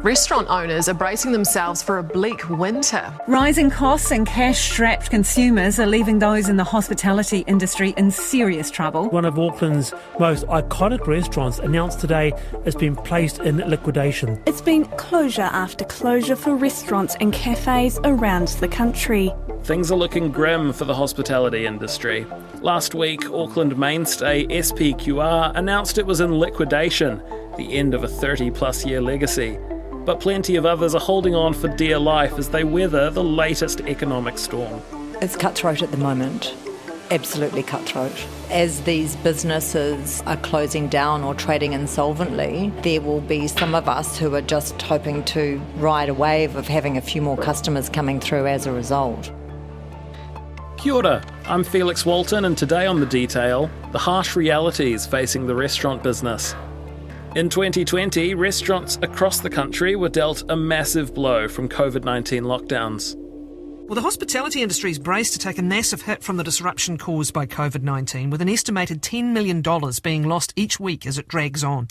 Restaurant owners are bracing themselves for a bleak winter. Rising costs and cash-strapped consumers are leaving those in the hospitality industry in serious trouble. One of Auckland's most iconic restaurants announced today has been placed in liquidation. It's been closure after closure for restaurants and cafes around the country. Things are looking grim for the hospitality industry. Last week, Auckland mainstay SPQR announced it was in liquidation, the end of a 30-plus year legacy. But plenty of others are holding on for dear life as they weather the latest economic storm. It's cutthroat at the moment, absolutely cutthroat. As these businesses are closing down or trading insolvently, there will be some of us who are just hoping to ride a wave of having a few more customers coming through as a result. Kia ora, I'm Felix Walton, and today on The Detail, the harsh realities facing the restaurant business. In 2020, restaurants across the country were dealt a massive blow from COVID-19 lockdowns. Well, the hospitality industry is braced to take a massive hit from the disruption caused by COVID-19, with an estimated $10 million being lost each week as it drags on.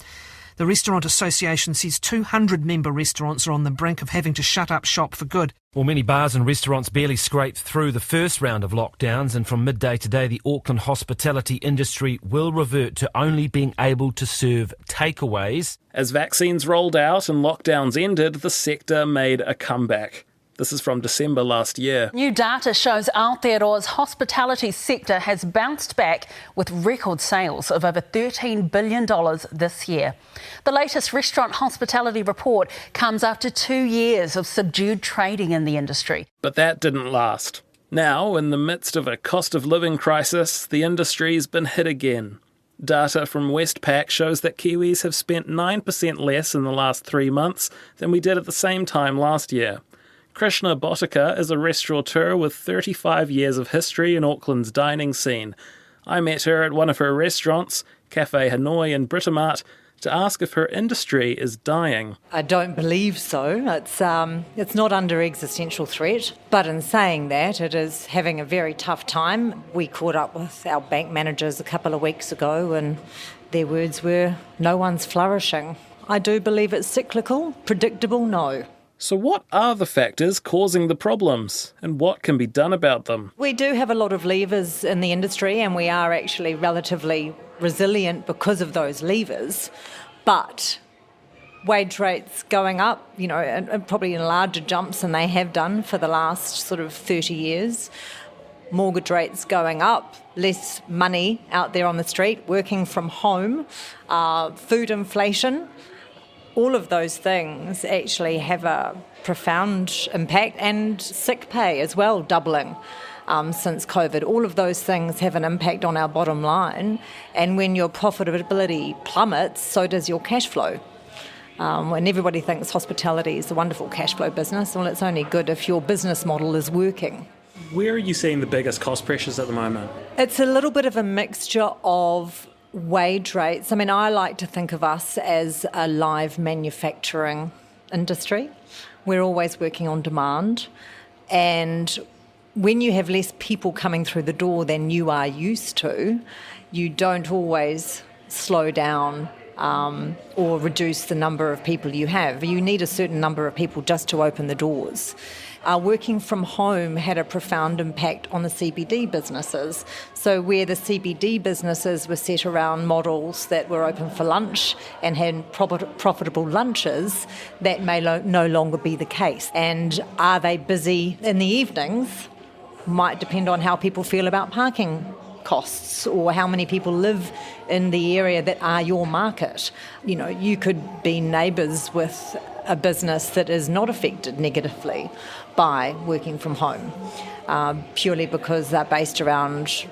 The Restaurant Association says 200 member restaurants are on the brink of having to shut up shop for good. Well, many bars and restaurants barely scraped through the first round of lockdowns, and from midday today, the Auckland hospitality industry will revert to only being able to serve takeaways. As vaccines rolled out and lockdowns ended, the sector made a comeback. This is from December last year. New data shows Aotearoa's hospitality sector has bounced back with record sales of over $13 billion this year. The latest restaurant hospitality report comes after 2 years of subdued trading in the industry. But that didn't last. Now, in the midst of a cost of living crisis, the industry's been hit again. Data from Westpac shows that Kiwis have spent 9% less in the last 3 months than we did at the same time last year. Krishna Bottica is a restaurateur with 35 years of history in Auckland's dining scene. I met her at one of her restaurants, Cafe Hanoi in Britomart, to ask if her industry is dying. I don't believe so. It's not under existential threat. But in saying that, it is having a very tough time. We caught up with our bank managers a couple of weeks ago and their words were, no one's flourishing. I do believe it's cyclical. Predictable, no. So what are the factors causing the problems, and what can be done about them? We do have a lot of levers in the industry, and we are actually relatively resilient because of those levers. But wage rates going up, and probably in larger jumps than they have done for the last sort of 30 years. Mortgage rates going up, less money out there on the street, working from home, food inflation. All of those things actually have a profound impact, and sick pay as well, doubling since COVID. All of those things have an impact on our bottom line, and when your profitability plummets, so does your cash flow. And everybody thinks hospitality is a wonderful cash flow business. Well, it's only good if your business model is working. Where are you seeing the biggest cost pressures at the moment? It's a little bit of a mixture of wage rates. I mean, I like to think of us as a live manufacturing industry. We're always working on demand. And when you have less people coming through the door than you are used to, you don't always slow down or reduce the number of people you have. You need a certain number of people just to open the doors. Working from home had a profound impact on the CBD businesses. So where the CBD businesses were set around models that were open for lunch and had profitable lunches, that may no longer be the case. And are they busy in the evenings? Might depend on how people feel about parking costs or how many people live in the area that are your market. You could be neighbours with a business that is not affected negatively by working from home, purely because they're based around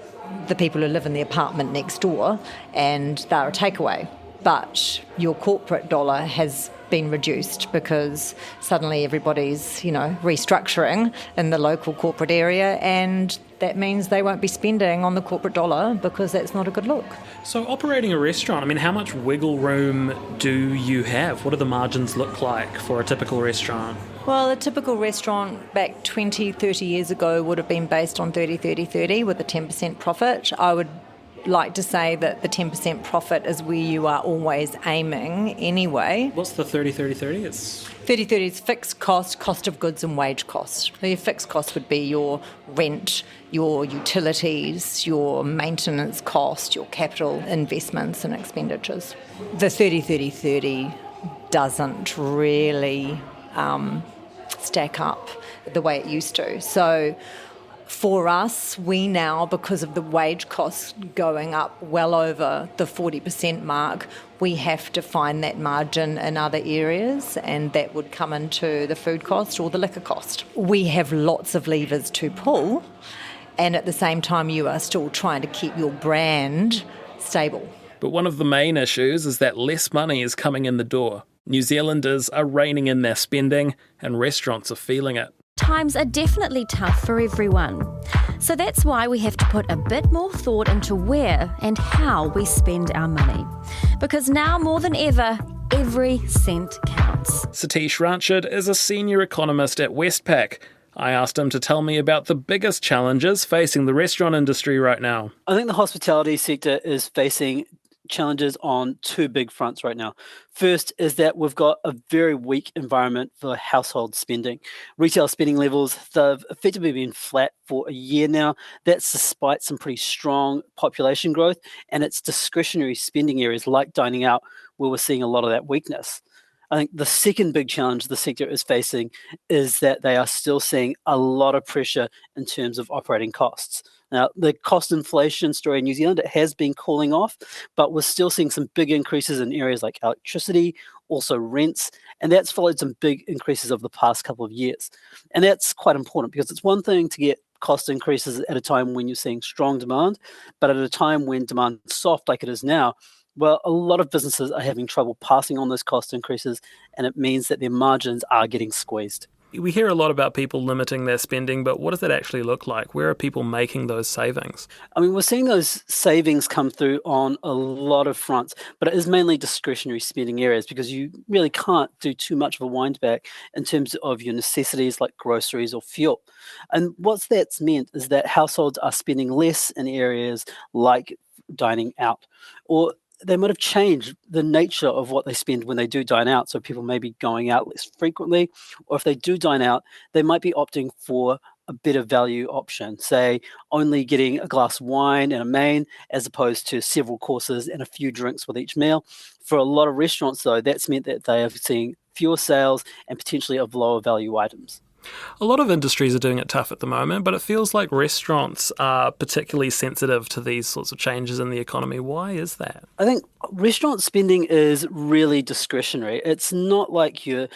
the people who live in the apartment next door and they're a takeaway. But your corporate dollar has been reduced because suddenly everybody's, restructuring in the local corporate area, and that means they won't be spending on the corporate dollar because that's not a good look. So operating a restaurant, how much wiggle room do you have? What do the margins look like for a typical restaurant? Well, a typical restaurant back 20, 30 years ago would have been based on 30-30-30 with a 10% profit. I would like to say that the 10% profit is where you are always aiming anyway. What's the 30-30-30? It's 30-30 is fixed cost, cost of goods and wage cost. So your fixed cost would be your rent, your utilities, your maintenance cost, your capital investments and expenditures. The 30-30-30 doesn't really stack up the way it used to. So for us, we now, because of the wage costs going up well over the 40% mark, we have to find that margin in other areas, and that would come into the food cost or the liquor cost. We have lots of levers to pull, and at the same time you are still trying to keep your brand stable. But one of the main issues is that less money is coming in the door. New Zealanders are reining in their spending, and restaurants are feeling it. Times are definitely tough for everyone. So that's why we have to put a bit more thought into where and how we spend our money. Because now more than ever, every cent counts. Satish Ranchard is a senior economist at Westpac. I asked him to tell me about the biggest challenges facing the restaurant industry right now. I think the hospitality sector is facing challenges on two big fronts right now. First is that we've got a very weak environment for household spending. Retail spending levels, they've effectively been flat for a year now. That's despite some pretty strong population growth, and it's discretionary spending areas like dining out where we're seeing a lot of that weakness. I think the second big challenge the sector is facing is that they are still seeing a lot of pressure in terms of operating costs. Now, the cost inflation story in New Zealand, it has been cooling off, but we're still seeing some big increases in areas like electricity, also rents, and that's followed some big increases over the past couple of years. And that's quite important because it's one thing to get cost increases at a time when you're seeing strong demand, but at a time when demand is soft like it is now, well, a lot of businesses are having trouble passing on those cost increases, and it means that their margins are getting squeezed. We hear a lot about people limiting their spending, but what does that actually look like? Where are people making those savings? I mean, we're seeing those savings come through on a lot of fronts, but it is mainly discretionary spending areas because you really can't do too much of a wind back in terms of your necessities like groceries or fuel. And what that's meant is that households are spending less in areas like dining out, or they might have changed the nature of what they spend when they do dine out. So people may be going out less frequently, or if they do dine out, they might be opting for a better value option, say only getting a glass of wine and a main as opposed to several courses and a few drinks with each meal. For a lot of restaurants, though, that's meant that they are seeing fewer sales and potentially of lower value items. A lot of industries are doing it tough at the moment, but it feels like restaurants are particularly sensitive to these sorts of changes in the economy. Why is that? I think restaurant spending is really discretionary. It's not like your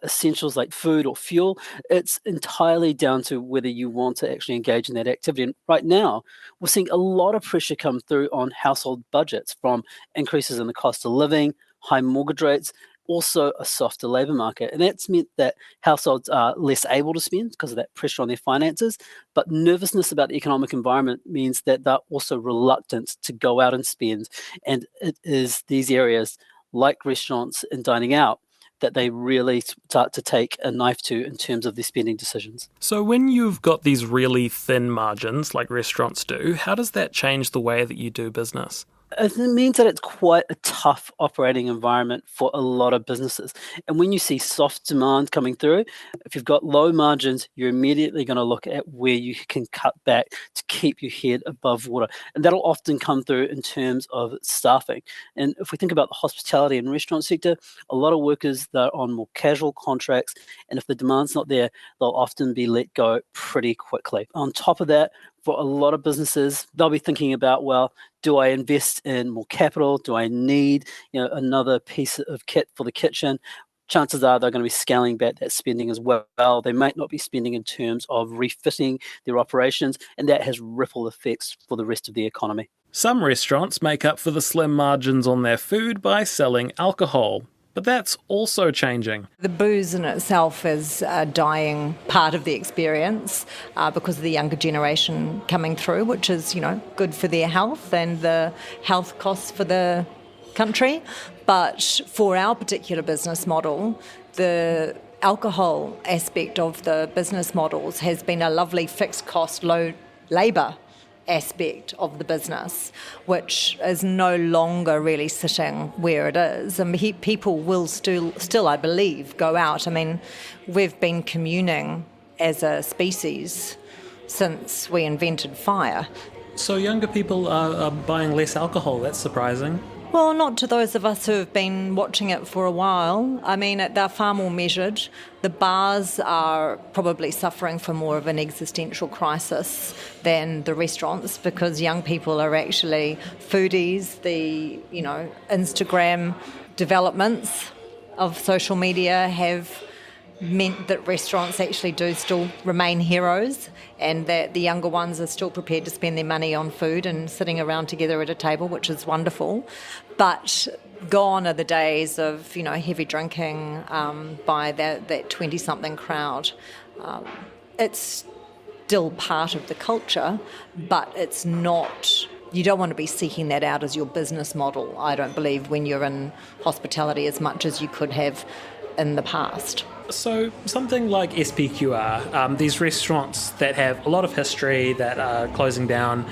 essentials like food or fuel. It's entirely down to whether you want to actually engage in that activity. And right now, we're seeing a lot of pressure come through on household budgets from increases in the cost of living, high mortgage rates, also a softer labour market. And that's meant that households are less able to spend because of that pressure on their finances. But nervousness about the economic environment means that they're also reluctant to go out and spend. And it is these areas like restaurants and dining out that they really start to take a knife to in terms of their spending decisions. So when you've got these really thin margins like restaurants do, how does that change the way that you do business? It means that it's quite a tough operating environment for a lot of businesses. And when you see soft demand coming through, if you've got low margins, you're immediately going to look at where you can cut back to keep your head above water. And that'll often come through in terms of staffing. And if we think about the hospitality and restaurant sector, a lot of workers that are on more casual contracts, and if the demand's not there, they'll often be let go pretty quickly. On top of that, for a lot of businesses, they'll be thinking about, well, do I invest in more capital? Do I need, another piece of kit for the kitchen? Chances are they're going to be scaling back that spending as well. They might not be spending in terms of refitting their operations, and that has ripple effects for the rest of the economy. Some restaurants make up for the slim margins on their food by selling alcohol. But that's also changing. The booze in itself is a dying part of the experience because of the younger generation coming through, which is, good for their health and the health costs for the country. But for our particular business model, the alcohol aspect of the business models has been a lovely fixed cost, low labour aspect of the business, which is no longer really sitting where it is. And people will still, I believe, go out. I mean, we've been communing as a species since we invented fire. So younger people are buying less alcohol. That's surprising. Well, not to those of us who have been watching it for a while. I mean, they're far more measured. The bars are probably suffering from more of an existential crisis than the restaurants, because young people are actually foodies. The, Instagram developments of social media have meant that restaurants actually do still remain heroes, and that the younger ones are still prepared to spend their money on food and sitting around together at a table, which is wonderful. But gone are the days of, heavy drinking by that 20-something crowd. It's still part of the culture, but it's not. You don't want to be seeking that out as your business model, I don't believe, when you're in hospitality as much as you could have in the past. So something like SPQR, these restaurants that have a lot of history that are closing down,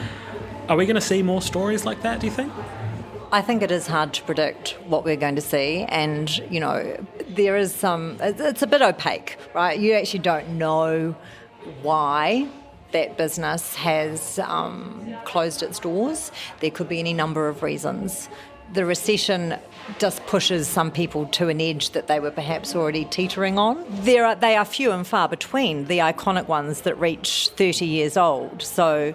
are we going to see more stories like that, do you think? I think it is hard to predict what we're going to see, and, there is it's a bit opaque, right? You actually don't know why that business has closed its doors. There could be any number of reasons. The recession just pushes some people to an edge that they were perhaps already teetering on. They are few and far between, the iconic ones that reach 30 years old. So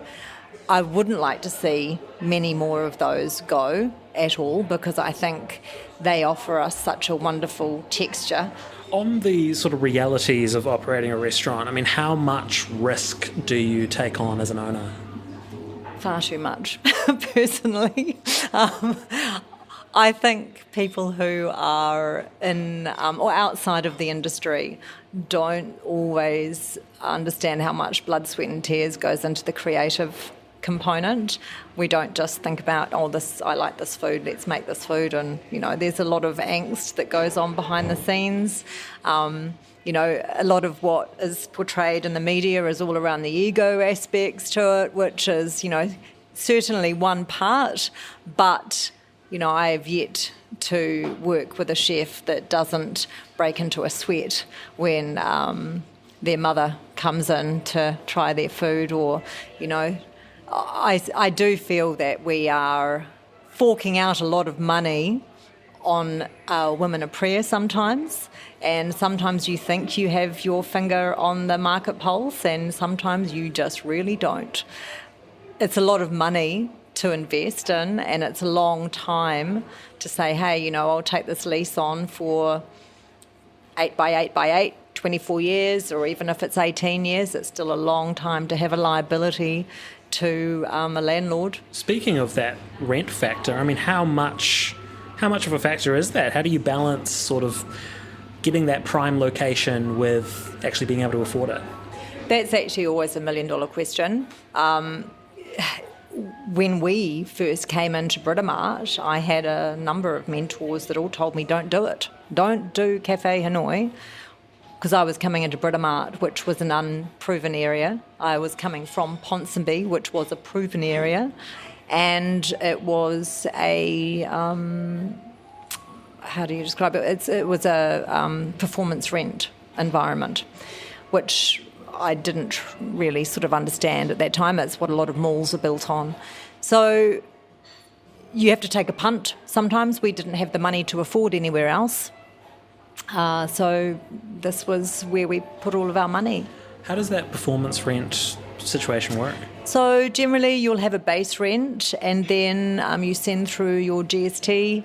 I wouldn't like to see many more of those go at all, because I think they offer us such a wonderful texture. On the sort of realities of operating a restaurant, I mean, how much risk do you take on as an owner? Far too much, personally. I think people who are in or outside of the industry don't always understand how much blood, sweat and tears goes into the creative component. We don't just think about, I like this food, let's make this food, and there's a lot of angst that goes on behind the scenes. A lot of what is portrayed in the media is all around the ego aspects to it, which is, certainly one part, but, I have yet to work with a chef that doesn't break into a sweat when their mother comes in to try their food, or, I do feel that we are forking out a lot of money on women of prayer sometimes, and sometimes you think you have your finger on the market pulse, and sometimes you just really don't. It's a lot of money to invest in, and it's a long time to say, hey, I'll take this lease on for 8 by 8 by 8, 24 years, or even if it's 18 years, it's still a long time to have a liability to a landlord. Speaking of that rent factor, I mean, how much of a factor is that? How do you balance sort of getting that prime location with actually being able to afford it? That's actually always $1 million question. When we first came into Britomart, I had a number of mentors that all told me, don't do it. Don't do Cafe Hanoi, because I was coming into Britomart, which was an unproven area. I was coming from Ponsonby, which was a proven area, and it was a, how do you describe it? It was a performance rent environment, which I didn't really sort of understand at that time. It's what a lot of malls are built on. So you have to take a punt. Sometimes we didn't have the money to afford anywhere else. So this was where we put all of our money. How does that performance rent situation work? So generally you'll have a base rent, and then you send through your GST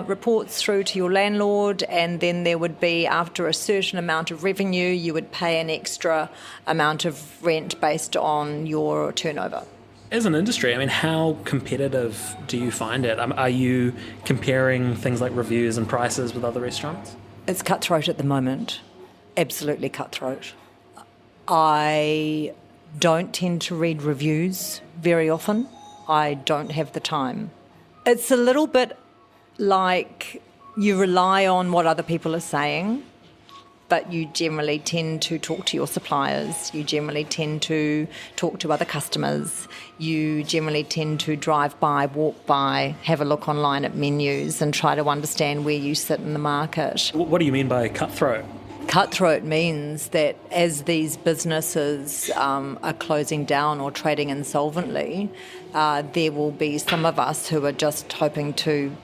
reports through to your landlord, and then there would be, after a certain amount of revenue, you would pay an extra amount of rent based on your turnover. As an industry, I mean, how competitive do you find it? Are you comparing things like reviews and prices with other restaurants? It's cutthroat at the moment, absolutely cutthroat. I don't tend to read reviews very often. I don't have the time. It's a little bit like you rely on what other people are saying, but you generally tend to talk to your suppliers, you generally tend to talk to other customers, you generally tend to drive by, walk by, have a look online at menus and try to understand where you sit in the market. What do you mean by cutthroat? Cutthroat means that as these businesses are closing down or trading insolvently, there will be some of us who are just hoping to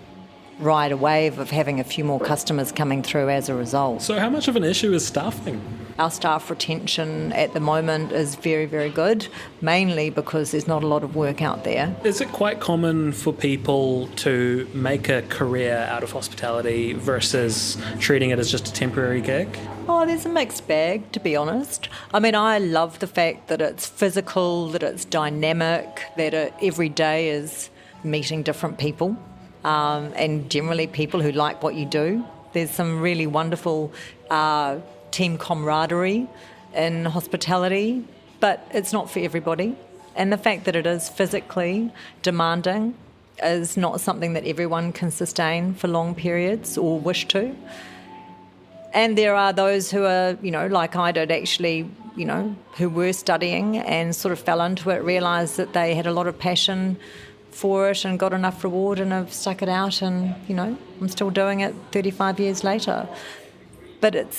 ride a wave of having a few more customers coming through as a result. So how much of an issue is staffing? Our staff retention at the moment is very, very good, mainly because there's not a lot of work out there. Is it quite common for people to make a career out of hospitality versus treating it as just a temporary gig? Oh, there's a mixed bag, to be honest. I mean, I love the fact that it's physical, that it's dynamic, that every day is meeting different people. And generally people who like what you do. There's some really wonderful team camaraderie in hospitality, but it's not for everybody. And the fact that it is physically demanding is not something that everyone can sustain for long periods or wish to. And there are those who are, like I did actually, who were studying and sort of fell into it, realised that they had a lot of passion for it and got enough reward and have stuck it out, and I'm still doing it 35 years later. But and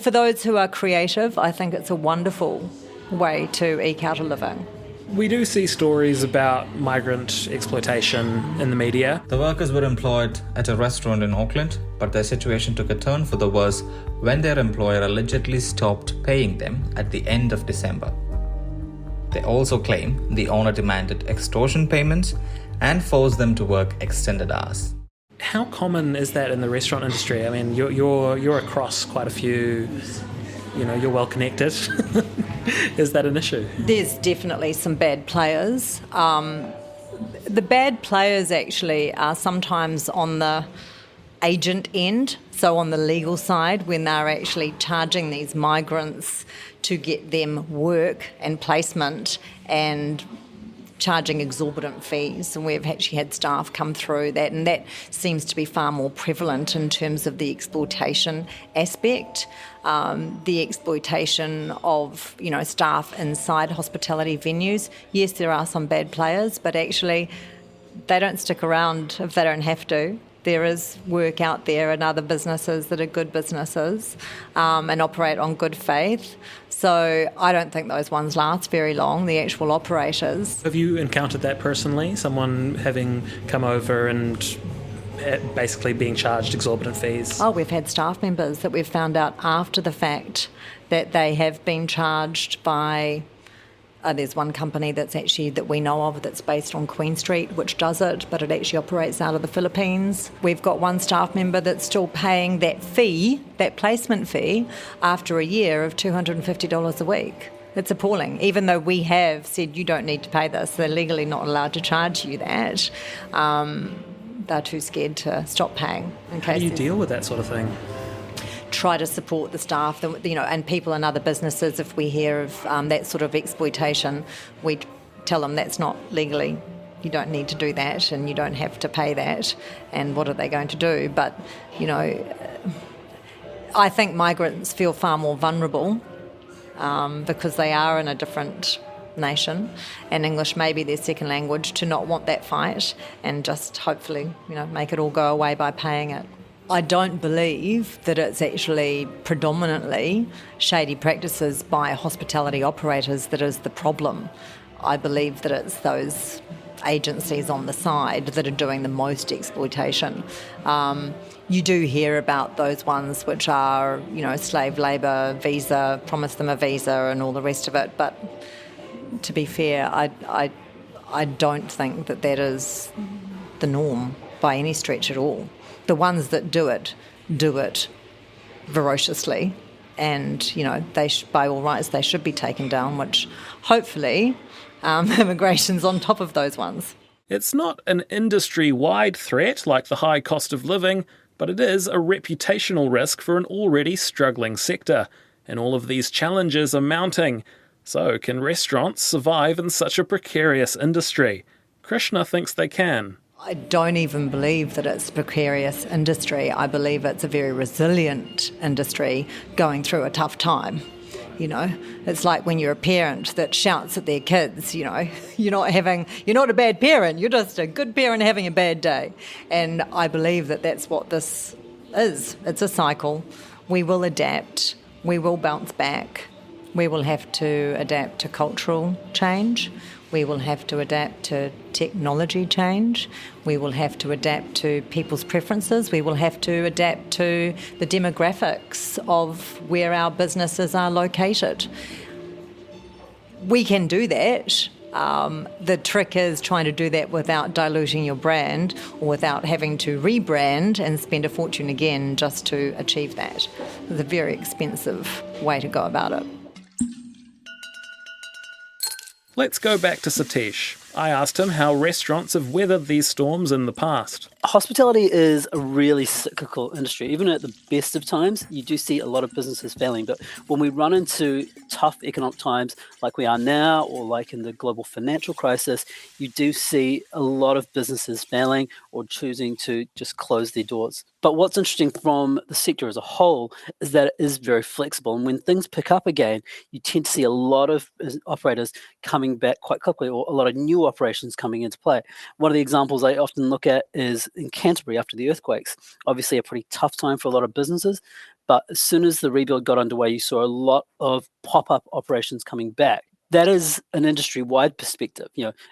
for those who are creative, I think it's a wonderful way to eke out a living. We do see stories about migrant exploitation in the media. The workers were employed at a restaurant in Auckland, but their situation took a turn for the worse when their employer allegedly stopped paying them at the end of December. They also claim the owner demanded extortion payments and forced them to work extended hours. How common is that in the restaurant industry? I mean, you're across quite a few, you're well connected. Is that an issue? There's definitely some bad players. The bad players actually are sometimes on the agent end, so on the legal side, when they're actually charging these migrants to get them work and placement and charging exorbitant fees. And we've actually had staff come through that, and that seems to be far more prevalent in terms of the exploitation aspect. The exploitation of, staff inside hospitality venues. Yes, there are some bad players, but actually they don't stick around if they don't have to. There is work out there and other businesses that are good businesses and operate on good faith. So I don't think those ones last very long, the actual operators. Have you encountered that personally? Someone having come over and basically being charged exorbitant fees? Oh, we've had staff members that we've found out after the fact that they have been charged by... there's one company that we know of that's based on Queen Street, which does it, but it actually operates out of the Philippines. We've got one staff member that's still paying that fee, that placement fee, after a year of $250 a week. It's appalling. Even though we have said you don't need to pay this, they're legally not allowed to charge you that. They're too scared to stop paying. How do you deal with that sort of thing? Try to support the staff, and people in other businesses. If we hear of that sort of exploitation, we tell them that's not legally, you don't need to do that and you don't have to pay that, and what are they going to do? But, I think migrants feel far more vulnerable because they are in a different nation and English may be their second language, to not want that fight and just hopefully, make it all go away by paying it. I don't believe that it's actually predominantly shady practices by hospitality operators that is the problem. I believe that it's those agencies on the side that are doing the most exploitation. You do hear about those ones which are, slave labour, visa, promise them a visa and all the rest of it. But to be fair, I don't think that is the norm by any stretch at all. The ones that do it ferociously, and they by all rights they should be taken down. Which hopefully, immigration's on top of those ones. It's not an industry-wide threat like the high cost of living, but it is a reputational risk for an already struggling sector, and all of these challenges are mounting. So, can restaurants survive in such a precarious industry? Krishna thinks they can. I don't even believe that it's a precarious industry. I believe it's a very resilient industry going through a tough time. You know, it's like when you're a parent that shouts at their kids, you know, you're not a bad parent, you're just a good parent having a bad day. And I believe that that's what this is. It's a cycle. We will adapt. We will bounce back. We will have to adapt to cultural change. We will have to adapt to technology change. We will have to adapt to people's preferences. We will have to adapt to the demographics of where our businesses are located. We can do that. The trick is trying to do that without diluting your brand or without having to rebrand and spend a fortune again just to achieve that. It's a very expensive way to go about it. Let's go back to Satish. I asked him how restaurants have weathered these storms in the past. Hospitality is a really cyclical industry. Even at the best of times, you do see a lot of businesses failing. But when we run into tough economic times like we are now, or like in the global financial crisis, you do see a lot of businesses failing or choosing to just close their doors. But what's interesting from the sector as a whole is that it is very flexible. And when things pick up again, you tend to see a lot of operators coming back quite quickly, or a lot of new operations coming into play. One of the examples I often look at is in Canterbury after the earthquakes. Obviously a pretty tough time for a lot of businesses, but as soon as the rebuild got underway, you saw a lot of pop-up operations coming back. That is an industry-wide perspective,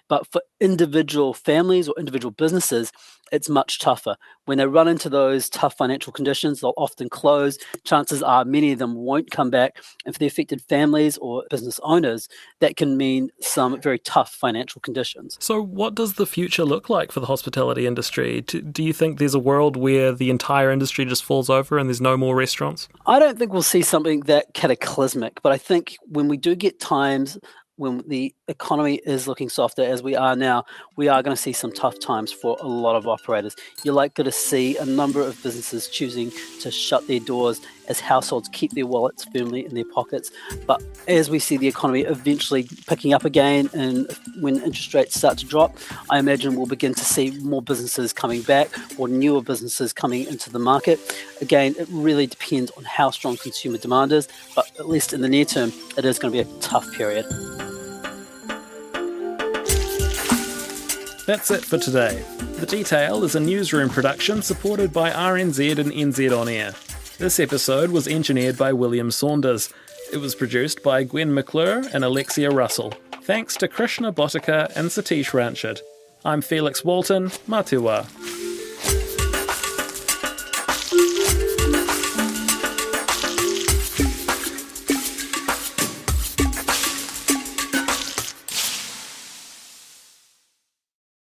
but for individual families or individual businesses, it's much tougher. When they run into those tough financial conditions, they'll often close. Chances are many of them won't come back. And for the affected families or business owners, that can mean some very tough financial conditions. So what does the future look like for the hospitality industry? Do you think there's a world where the entire industry just falls over and there's no more restaurants? I don't think we'll see something that cataclysmic, but I think when we do get times when the economy is looking softer as we are now, we are going to see some tough times for a lot of operators. You're likely to see a number of businesses choosing to shut their doors as households keep their wallets firmly in their pockets. But as we see the economy eventually picking up again, and when interest rates start to drop, I imagine we'll begin to see more businesses coming back or newer businesses coming into the market. Again, it really depends on how strong consumer demand is, but at least in the near term, it is going to be a tough period. That's it for today. The Detail is a newsroom production supported by RNZ and NZ On Air. This episode was engineered by William Saunders. It was produced by Gwen McClure and Alexia Russell. Thanks to Krishna Bottica and Satish Ranchard. I'm Felix Walton, Mā te wā.